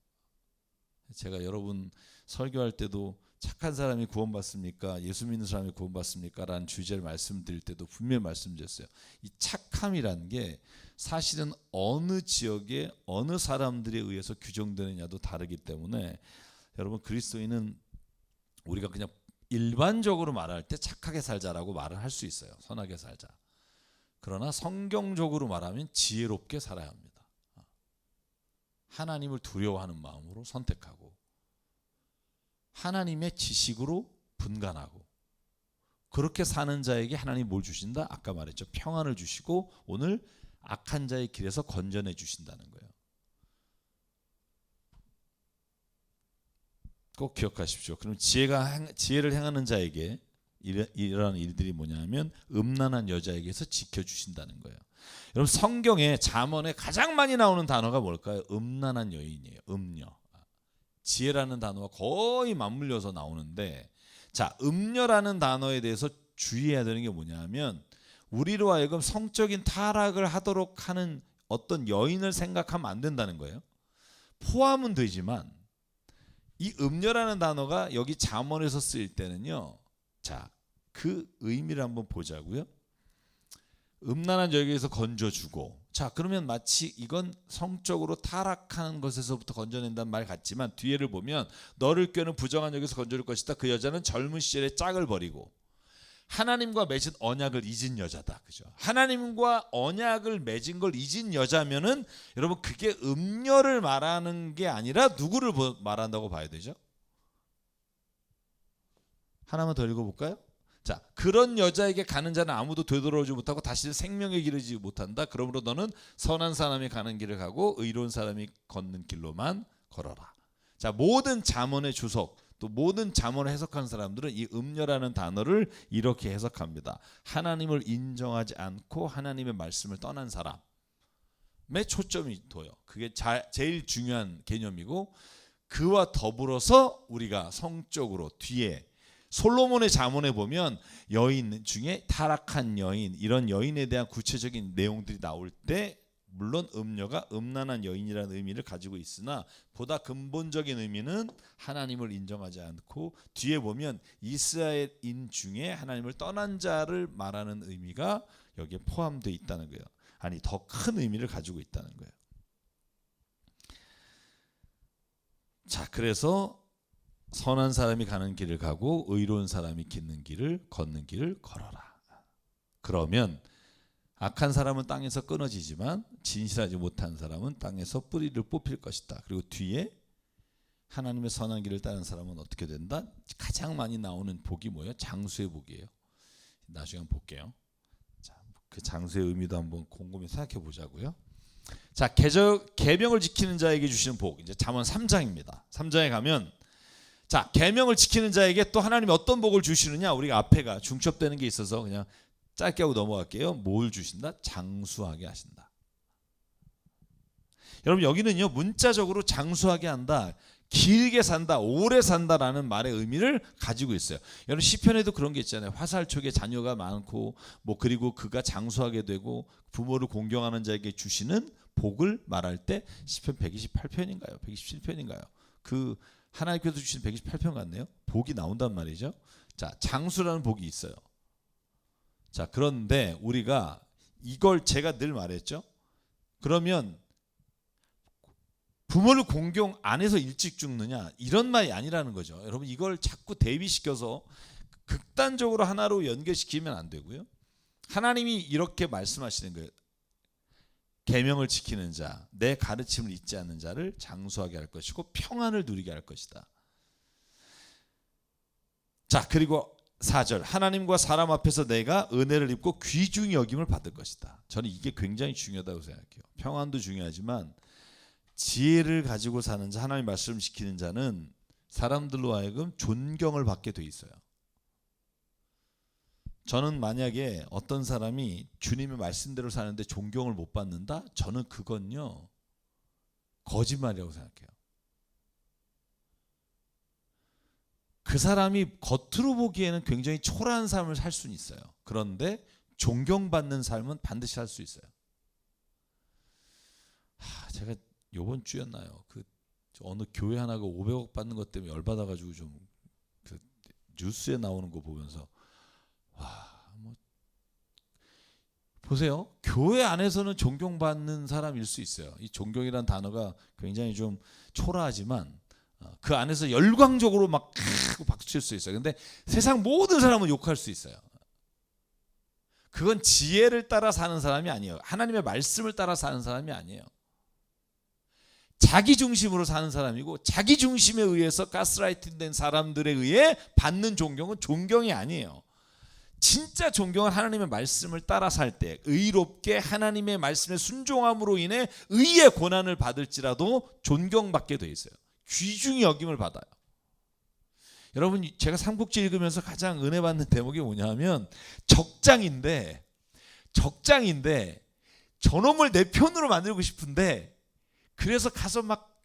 제가 여러분 설교할 때도 착한 사람이 구원받습니까? 예수 믿는 사람이 구원받습니까? 라는 주제를 말씀드릴 때도 분명히 말씀드렸어요. 이 착함이라는 게 사실은 어느 지역에 어느 사람들에 의해서 규정되느냐도 다르기 때문에, 여러분 그리스도인은 우리가 그냥 일반적으로 말할 때 착하게 살자라고 말을 할 수 있어요. 선하게 살자. 그러나 성경적으로 말하면 지혜롭게 살아야 합니다. 하나님을 두려워하는 마음으로 선택하고 하나님의 지식으로 분간하고, 그렇게 사는 자에게 하나님 뭘 주신다? 아까 말했죠. 평안을 주시고 오늘 악한 자의 길에서 건져내 주신다는 거예요. 꼭 기억하십시오. 그럼 지혜를 행하는 자에게 이러한 일들이 뭐냐면 음란한 여자에게서 지켜주신다는 거예요. 여러분, 성경에 잠언에 가장 많이 나오는 단어가 뭘까요? 음란한 여인이에요. 음녀. 지혜라는 단어와 거의 맞물려서 나오는데, 자, 음녀라는 단어에 대해서 주의해야 되는 게 뭐냐면, 우리로 하여금 성적인 타락을 하도록 하는 어떤 여인을 생각하면 안 된다는 거예요. 포함은 되지만 이 음녀라는 단어가 여기 잠언에서 쓰일 때는요, 자, 그 의미를 한번 보자고요. 음란한 여기에서 건져주고, 자, 그러면 마치 이건 성적으로 타락하는 것에서부터 건져낸다는 말 같지만, 뒤에를 보면 너를 꾀는 부정한 여기서 건져줄 것이다. 그 여자는 젊은 시절에 짝을 버리고 하나님과 맺은 언약을 잊은 여자다. 그죠? 하나님과 언약을 맺은 걸 잊은 여자면은 여러분, 그게 음녀를 말하는 게 아니라 누구를 말한다고 봐야 되죠? 하나만 더 읽어볼까요? 자, 그런 여자에게 가는 자는 아무도 되돌아오지 못하고 다시는 생명의 길을 지지 못한다. 그러므로 너는 선한 사람이 가는 길을 가고 의로운 사람이 걷는 길로만 걸어라. 자, 모든 잠언의 주석, 또 모든 잠언을 해석하는 사람들은 이 음녀라는 단어를 이렇게 해석합니다. 하나님을 인정하지 않고 하나님의 말씀을 떠난 사람에 초점이 둬요. 그게 제일 중요한 개념이고, 그와 더불어서 우리가 성적으로 뒤에 솔로몬의 잠언에 보면 여인 중에 타락한 여인, 이런 여인에 대한 구체적인 내용들이 나올 때, 물론 음녀가 음란한 여인이라는 의미를 가지고 있으나 보다 근본적인 의미는 하나님을 인정하지 않고, 뒤에 보면 이스라엘인 중에 하나님을 떠난 자를 말하는 의미가 여기에 포함되어 있다는 거예요. 아니, 더 큰 의미를 가지고 있다는 거예요. 자, 그래서 선한 사람이 가는 길을 가고 의로운 사람이 걷는 길을 걸어라. 그러면 악한 사람은 땅에서 끊어지지만 진실하지 못한 사람은 땅에서 뿌리를 뽑힐 것이다. 그리고 뒤에 하나님의 선한 길을 따르는 사람은 어떻게 된다? 가장 많이 나오는 복이 뭐예요? 장수의 복이에요. 나중에 한번 볼게요. 자, 그 장수의 의미도 한번 곰곰이 생각해 보자고요. 자, 계명을 지키는 자에게 주시는 복, 이제 잠언 3장입니다. 3장에 가면, 자, 계명을 지키는 자에게 또 하나님이 어떤 복을 주시느냐? 우리가 앞에가 중첩되는 게 있어서 그냥 짧게 하고 넘어갈게요. 뭘 주신다? 장수하게 하신다. 여러분, 여기는요, 문자적으로 장수하게 한다, 길게 산다, 오래 산다라는 말의 의미를 가지고 있어요. 여러분, 시편에도 그런 게 있잖아요. 화살촉에 자녀가 많고, 뭐 그리고 그가 장수하게 되고 부모를 공경하는 자에게 주시는 복을 말할 때 시편 128편인가요? 127편인가요? 그 하나님께서 주신 128편 같네요. 복이 나온단 말이죠. 자, 장수라는 복이 있어요. 자, 그런데 우리가 이걸 제가 늘 말했죠. 그러면 부모를 공경 안 해서 일찍 죽느냐, 이런 말이 아니라는 거죠. 여러분, 이걸 자꾸 대비시켜서 극단적으로 하나로 연결시키면 안 되고요. 하나님이 이렇게 말씀하시는 거예요. 계명을 지키는 자, 내 가르침을 잊지 않는 자를 장수하게 할 것이고 평안을 누리게 할 것이다. 자, 그리고 4절 하나님과 사람 앞에서 내가 은혜를 입고 귀중히 여김을 받을 것이다. 저는 이게 굉장히 중요하다고 생각해요. 평안도 중요하지만 지혜를 가지고 사는 자, 하나님 말씀을 지키는 자는 사람들로 하여금 존경을 받게 돼 있어요. 저는 만약에 어떤 사람이 주님의 말씀대로 사는데 존경을 못 받는다? 저는 그건요 거짓말이라고 생각해요. 그 사람이 겉으로 보기에는 굉장히 초라한 삶을 살 수는 있어요. 그런데 존경받는 삶은 반드시 할 수 있어요. 제가 이번 주였나요? 그 어느 교회 하나가 500억 받는 것 때문에 열받아가지고 좀 그 뉴스에 나오는 거 보면서 뭐 보세요. 교회 안에서는 존경받는 사람일 수 있어요. 이 존경이란 단어가 굉장히 좀 초라하지만 그 안에서 열광적으로 막 박수칠 수 있어요. 근데 세상 모든 사람은 욕할 수 있어요. 그건 지혜를 따라 사는 사람이 아니에요. 하나님의 말씀을 따라 사는 사람이 아니에요. 자기 중심으로 사는 사람이고 자기 중심에 의해서 가스라이팅된 사람들에 의해 받는 존경은 존경이 아니에요. 진짜 존경은 하나님의 말씀을 따라 살 때 의롭게 하나님의 말씀에 순종함으로 인해 의의 고난을 받을지라도 존경받게 돼 있어요. 귀중히 여김을 받아요. 여러분 제가 삼국지 읽으면서 가장 은혜 받는 대목이 뭐냐면 적장인데 저놈을 내 편으로 만들고 싶은데 그래서 가서 막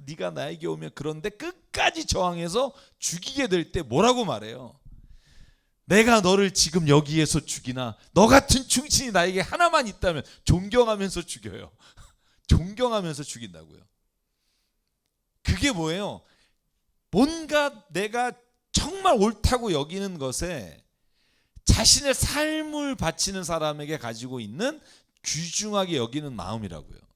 네가 나에게 오면 그런데 끝까지 저항해서 죽이게 될 때 뭐라고 말해요? 내가 너를 지금 여기에서 죽이나 너 같은 충신이 나에게 하나만 있다면 존경하면서 죽여요. 존경하면서 죽인다고요. 그게 뭐예요? 뭔가 내가 정말 옳다고 여기는 것에 자신의 삶을 바치는 사람에게 가지고 있는 귀중하게 여기는 마음이라고요.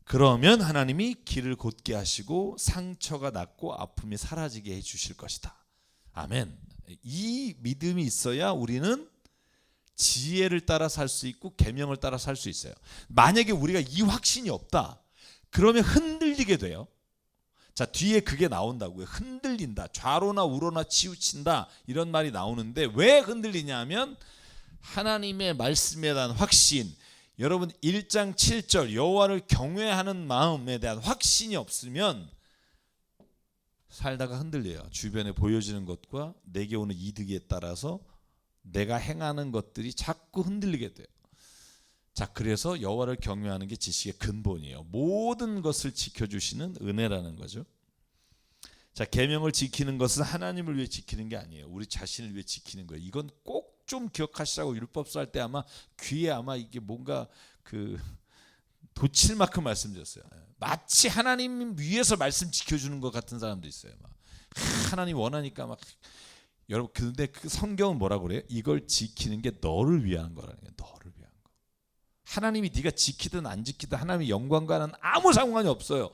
그러면 하나님이 길을 곧게 하시고 상처가 낫고 아픔이 사라지게 해주실 것이다. 아멘. 이 믿음이 있어야 우리는 지혜를 따라 살 수 있고 계명을 따라 살 수 있어요. 만약에 우리가 이 확신이 없다. 그러면 흔들리게 돼요. 자, 뒤에 그게 나온다고요. 흔들린다. 좌로나 우로나 치우친다. 이런 말이 나오는데 왜 흔들리냐 하면 하나님의 말씀에 대한 확신, 여러분 1장 7절 여호와를 경외하는 마음에 대한 확신이 없으면 살다가 흔들려요. 주변에 보여지는 것과 내게 오는 이득에 따라서 내가 행하는 것들이 자꾸 흔들리게 돼요. 자, 그래서 여호와를 경외하는 게 지식의 근본이에요. 모든 것을 지켜주시는 은혜라는 거죠. 자, 계명을 지키는 것은 하나님을 위해 지키는 게 아니에요. 우리 자신을 위해 지키는 거예요. 이건 꼭 좀 기억하시라고 율법서 할 때 아마 귀에 아마 이게 뭔가 그 돋칠 만큼 말씀드렸어요. 마치 하나님 위해서 말씀 지켜주는 것 같은 사람도 있어요. 막 하나님 원하니까 막 여러분 근데 그 성경은 뭐라고 그래요? 이걸 지키는 게 너를 위한 거라는 거예요. 너를 위한 거. 하나님이 네가 지키든 안 지키든 하나님의 영광과는 아무 상관이 없어요.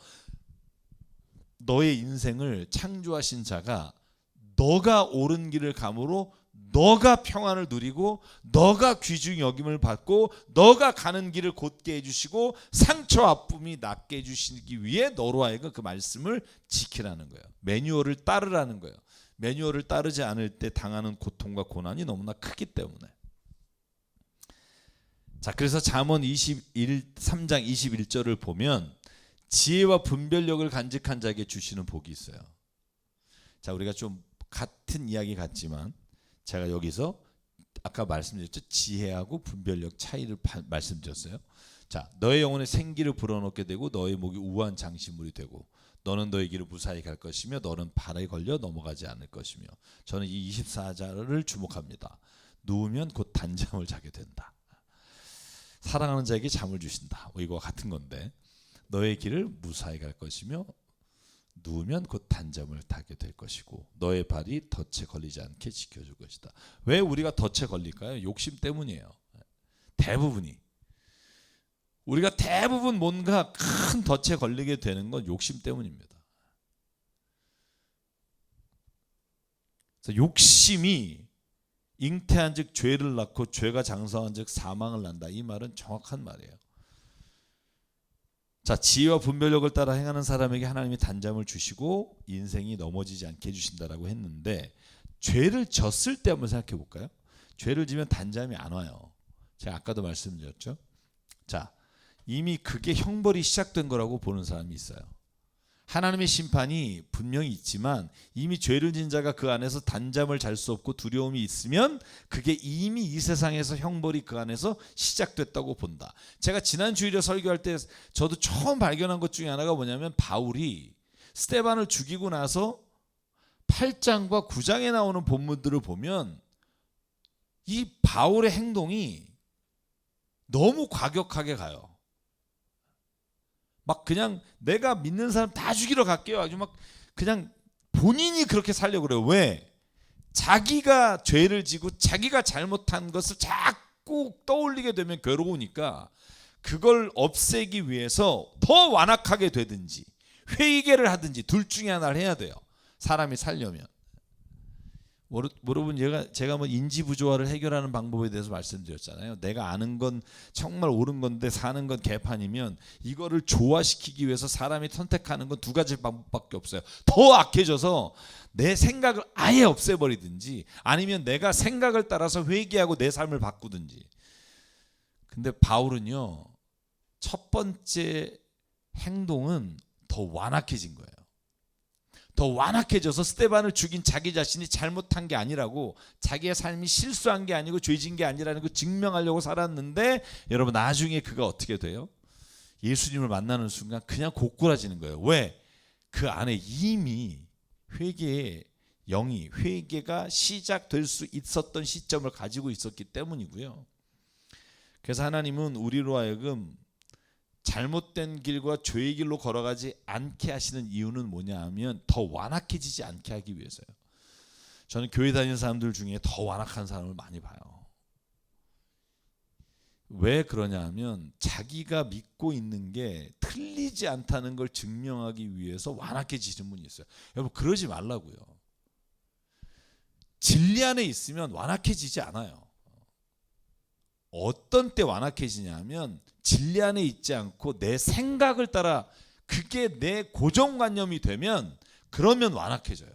너의 인생을 창조하신 자가 너가 옳은 길을 감으로 너가 평안을 누리고 너가 귀중히 여김을 받고 너가 가는 길을 곧게 해주시고 상처 아픔이 낫게 해주시기 위해 너로 하여금 그 말씀을 지키라는 거예요. 매뉴얼을 따르라는 거예요. 매뉴얼을 따르지 않을 때 당하는 고통과 고난이 너무나 크기 때문에. 자, 그래서 잠언 3장 21절을 보면 지혜와 분별력을 간직한 자에게 주시는 복이 있어요. 자, 우리가 좀 같은 이야기 같지만 제가 여기서 아까 말씀드렸죠. 지혜하고 분별력 차이를 말씀드렸어요. 자, 너의 영혼에 생기를 불어넣게 되고 너의 목이 우한 장시물이 되고 너는 너의 길을 무사히 갈 것이며 너는 발에 걸려 넘어가지 않을 것이며. 저는 이 24절을 주목합니다. 누우면 곧 단잠을 자게 된다. 사랑하는 자에게 잠을 주신다. 이거와 같은 건데 너의 길을 무사히 갈 것이며 누우면 곧 단잠을 타게 될 것이고 너의 발이 덫에 걸리지 않게 지켜줄 것이다. 왜 우리가 덫에 걸릴까요? 욕심 때문이에요. 대부분이. 우리가 대부분 뭔가 큰 덫에 걸리게 되는 건 욕심 때문입니다. 그래서 욕심이 잉태한 즉 죄를 낳고 죄가 장성한 즉 사망을 낳는다. 이 말은 정확한 말이에요. 자, 지혜와 분별력을 따라 행하는 사람에게 하나님이 단잠을 주시고 인생이 넘어지지 않게 해주신다라고 했는데, 죄를 졌을 때 한번 생각해 볼까요? 죄를 지면 단잠이 안 와요. 제가 아까도 말씀드렸죠. 자, 이미 그게 형벌이 시작된 거라고 보는 사람이 있어요. 하나님의 심판이 분명히 있지만 이미 죄를 진 자가 그 안에서 단잠을 잘 수 없고 두려움이 있으면 그게 이미 이 세상에서 형벌이 그 안에서 시작됐다고 본다. 제가 지난 주일에 설교할 때 저도 처음 발견한 것 중에 하나가 뭐냐면, 바울이 스데반을 죽이고 나서 8장과 9장에 나오는 본문들을 보면 이 바울의 행동이 너무 과격하게 가요. 막 그냥 내가 믿는 사람 다 죽이러 갈게요. 아주 막 그냥 본인이 그렇게 살려고 그래요. 왜? 자기가 죄를 지고 자기가 잘못한 것을 자꾸 떠올리게 되면 괴로우니까 그걸 없애기 위해서 더 완악하게 되든지 회개를 하든지 둘 중에 하나를 해야 돼요. 사람이 살려면. 여러분, 제가 뭐 인지부조화를 해결하는 방법에 대해서 말씀드렸잖아요. 내가 아는 건 정말 옳은 건데 사는 건 개판이면 이거를 조화시키기 위해서 사람이 선택하는 건 두 가지 방법밖에 없어요. 더 악해져서 내 생각을 아예 없애버리든지, 아니면 내가 생각을 따라서 회개하고 내 삶을 바꾸든지. 근데 바울은요, 첫 번째 행동은 더 완악해진 거예요. 더 완악해져서 스데반을 죽인 자기 자신이 잘못한 게 아니라고, 자기의 삶이 실수한 게 아니고 죄진 게 아니라는 걸 증명하려고 살았는데, 여러분 나중에 그가 어떻게 돼요? 예수님을 만나는 순간 그냥 고꾸라지는 거예요. 왜? 그 안에 이미 회개의 영이, 회개가 시작될 수 있었던 시점을 가지고 있었기 때문이고요. 그래서 하나님은 우리로 하여금 잘못된 길과 죄의 길로 걸어가지 않게 하시는 이유는 뭐냐 하면, 더 완악해지지 않게 하기 위해서요. 저는 교회 다니는 사람들 중에 더 완악한 사람을 많이 봐요. 왜 그러냐 하면, 자기가 믿고 있는 게 틀리지 않다는 걸 증명하기 위해서 완악해지는 분이 있어요. 여러분, 그러지 말라고요. 진리 안에 있으면 완악해지지 않아요. 어떤 때 완악해지냐면, 진리 안에 있지 않고 내 생각을 따라, 그게 내 고정관념이 되면, 그러면 완악해져요.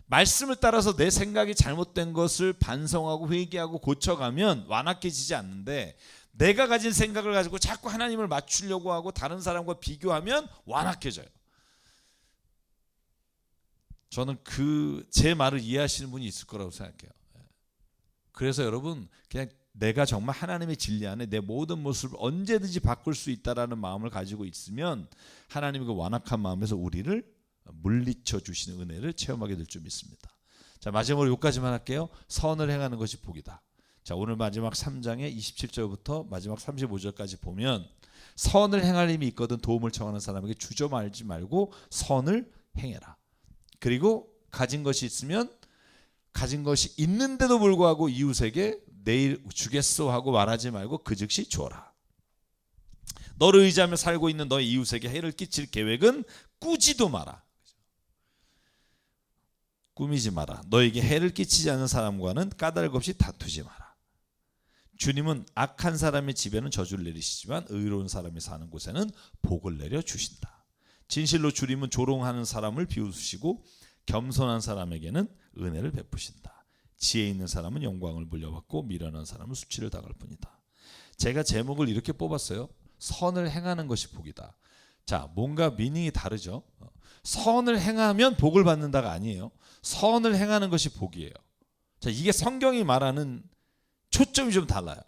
말씀을 따라서 내 생각이 잘못된 것을 반성하고 회개하고 고쳐가면 완악해지지 않는데, 내가 가진 생각을 가지고 자꾸 하나님을 맞추려고 하고 다른 사람과 비교하면 완악해져요. 저는 제 말을 이해하시는 분이 있을 거라고 생각해요. 그래서 여러분, 그냥 내가 정말 하나님의 진리 안에 내 모든 모습을 언제든지 바꿀 수 있다라는 마음을 가지고 있으면, 하나님의 그 완악한 마음에서 우리를 물리쳐 주시는 은혜를 체험하게 될 줄 믿습니다. 자, 마지막으로 여기까지만 할게요. 선을 행하는 것이 복이다. 자, 오늘 마지막 3장의 27절부터 마지막 35절까지 보면, 선을 행할 힘이 있거든 도움을 청하는 사람에게 주저 말지 말고 선을 행해라. 그리고 가진 것이 있으면 가진 것이 있는데도 불구하고 이웃에게 내일 주겠소 하고 말하지 말고 그 즉시 주어라. 너를 의지하며 살고 있는 너의 이웃에게 해를 끼칠 계획은 꾸지도 마라. 꾸미지 마라. 너에게 해를 끼치지 않는 사람과는 까닭 없이 다투지 마라. 주님은 악한 사람의 집에는 저주를 내리시지만 의로운 사람이 사는 곳에는 복을 내려 주신다. 진실로 주님은 조롱하는 사람을 비웃으시고 겸손한 사람에게는 은혜를 베푸신다. 지혜 있는 사람은 영광을 물려받고 미련한 사람은 수치를 당할 뿐이다. 제가 제목을 이렇게 뽑았어요. 선을 행하는 것이 복이다. 자, 뭔가 미닝이 다르죠. 선을 행하면 복을 받는다가 아니에요. 선을 행하는 것이 복이에요. 자, 이게 성경이 말하는 초점이 좀 달라요.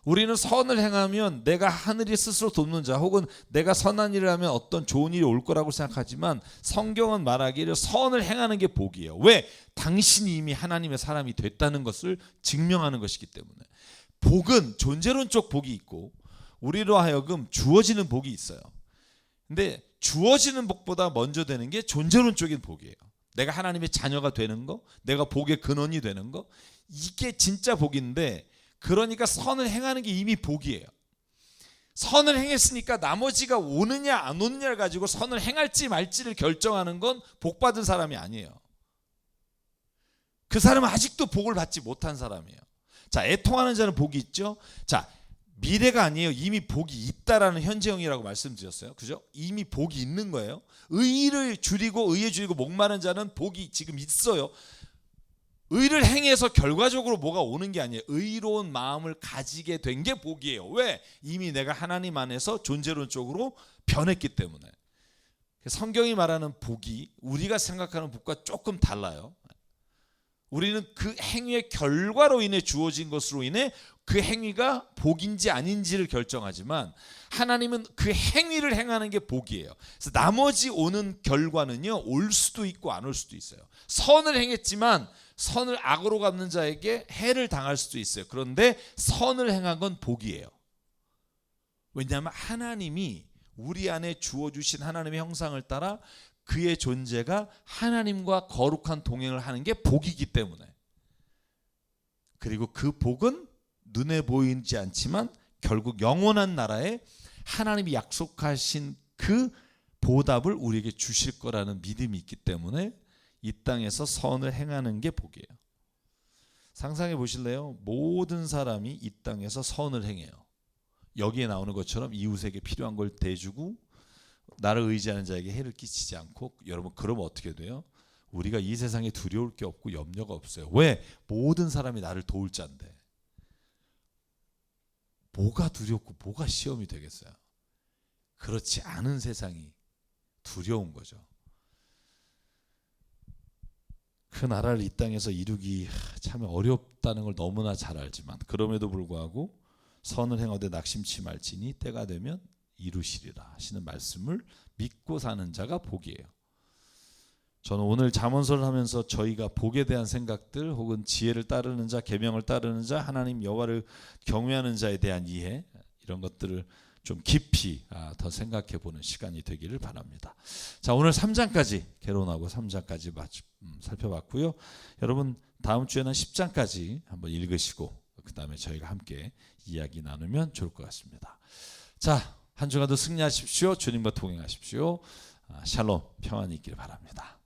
우리는 선을 행하면 내가 하늘이 스스로 돕는 자, 혹은 내가 선한 일을 하면 어떤 좋은 일이 올 거라고 생각하지만, 성경은 말하기를 선을 행하는 게 복이에요. 왜? 당신이 이미 하나님의 사람이 됐다는 것을 증명하는 것이기 때문에. 복은 존재론적 복이 있고 우리로 하여금 주어지는 복이 있어요. 근데 주어지는 복보다 먼저 되는 게 존재론적인 복이에요. 내가 하나님의 자녀가 되는 거, 내가 복의 근원이 되는 거, 이게 진짜 복인데, 그러니까 선을 행하는 게 이미 복이에요. 선을 행했으니까 나머지가 오느냐 안 오느냐를 가지고 선을 행할지 말지를 결정하는 건 복받은 사람이 아니에요. 그 사람은 아직도 복을 받지 못한 사람이에요. 자, 애통하는 자는 복이 있죠. 자, 미래가 아니에요. 이미 복이 있다라는 현재형이라고 말씀드렸어요. 그죠? 이미 복이 있는 거예요. 의를 줄이고 의에 줄이고 목마른 자는 복이 지금 있어요. 의를 행해서 결과적으로 뭐가 오는 게 아니에요. 의로운 마음을 가지게 된 게 복이에요. 왜? 이미 내가 하나님 안에서 존재론적으로 변했기 때문에. 성경이 말하는 복이 우리가 생각하는 복과 조금 달라요. 우리는 그 행위의 결과로 인해 주어진 것으로 인해 그 행위가 복인지 아닌지를 결정하지만 하나님은 그 행위를 행하는 게 복이에요. 그래서 나머지 오는 결과는요, 올 수도 있고 안 올 수도 있어요. 선을 행했지만 선을 악으로 갚는 자에게 해를 당할 수도 있어요. 그런데 선을 행한 건 복이에요. 왜냐하면 하나님이 우리 안에 주어주신 하나님의 형상을 따라 그의 존재가 하나님과 거룩한 동행을 하는 게 복이기 때문에. 그리고 그 복은 눈에 보이지 않지만 결국 영원한 나라에 하나님이 약속하신 그 보답을 우리에게 주실 거라는 믿음이 있기 때문에 이 땅에서 선을 행하는 게 복이에요. 상상해 보실래요? 모든 사람이 이 땅에서 선을 행해요. 여기에 나오는 것처럼 이웃에게 필요한 걸 대주고 나를 의지하는 자에게 해를 끼치지 않고. 여러분, 그러면 어떻게 돼요? 우리가 이 세상에 두려울 게 없고 염려가 없어요. 왜? 모든 사람이 나를 도울 자인데. 뭐가 두렵고 뭐가 시험이 되겠어요? 그렇지 않은 세상이 두려운 거죠. 그 나라를 이 땅에서 이루기 참 어렵다는 걸 너무나 잘 알지만 그럼에도 불구하고 선을 행하되 낙심치 말지니 때가 되면 이루시리라 하시는 말씀을 믿고 사는 자가 복이에요. 저는 오늘 잠언서를 하면서 저희가 복에 대한 생각들 혹은 지혜를 따르는 자, 계명을 따르는 자, 하나님 여호와를 경외하는 자에 대한 이해, 이런 것들을 좀 깊이 더 생각해 보는 시간이 되기를 바랍니다. 자, 오늘 3장까지 개론하고 3장까지 살펴봤고요. 여러분, 다음 주에는 10장까지 한번 읽으시고 그 다음에 저희가 함께 이야기 나누면 좋을 것 같습니다. 자, 한 주간도 승리하십시오. 주님과 동행하십시오. 샬롬, 평안이 있기를 바랍니다.